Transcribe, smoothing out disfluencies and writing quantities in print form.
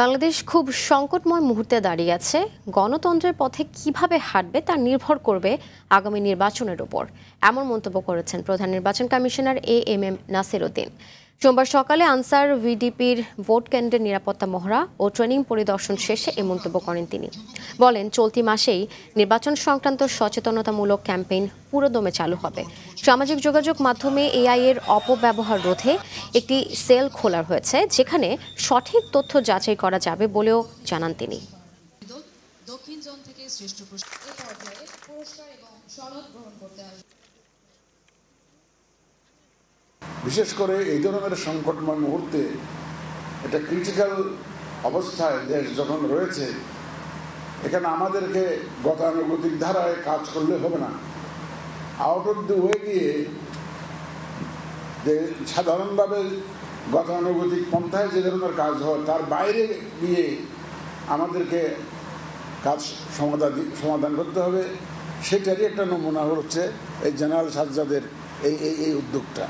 বাংলাদেশ খুব সংকটময় মুহূর্তে দাঁড়িয়ে আছে। গণতন্ত্রের পথে কিভাবে হাঁটবে তা নির্ভর করবে আগামী নির্বাচনের উপর, এমন মন্তব্য করেছেন প্রধান নির্বাচন কমিশনার এএমএম নাসির উদ্দিন। সোমবার সকালে আনসার ভিডিপির ভোট কেন্দ্রের নিরাপত্তা মহড়া ও ট্রেনিং পরিদর্শন শেষে এ মন্তব্য করেন তিনি। বলেন, চলতি মাসেই নির্বাচন সংক্রান্ত সচেতনতামূলক ক্যাম্পেইন পুরোদমে চালু হবে। সামাজিক যোগাযোগ মাধ্যমে এআই এর অপব্যবহার রোধে একটি সেল খোলা হয়েছে, যেখানে সঠিক তথ্য যাচাই করা যাবে বলেও জানান তিনি। দক্ষিণ জোন থেকে শ্রেষ্ঠ পুরস্কার এবং সনদ গ্রহণ করতে আসবে। বিশেষ করে এই ধরনের সংকটময় মুহূর্তে একটা ক্রিটিক্যাল অবস্থায় দেশ যখন রয়েছে, এখানে আমাদেরকে গতানুগতিক ধারায় কাজ করলে হবে না। আউট অফ দ্য ওয়ে গিয়ে যে সাধারণভাবে গতানুগতিক পন্থায় যে ধরনের কাজ হয় তার বাইরে গিয়ে আমাদেরকে কাজ সমাধান করতে হবে। সেটারই একটা নমুনা হচ্ছে এই জেনারেল সাজ্জাদের এই উদ্যোগটা।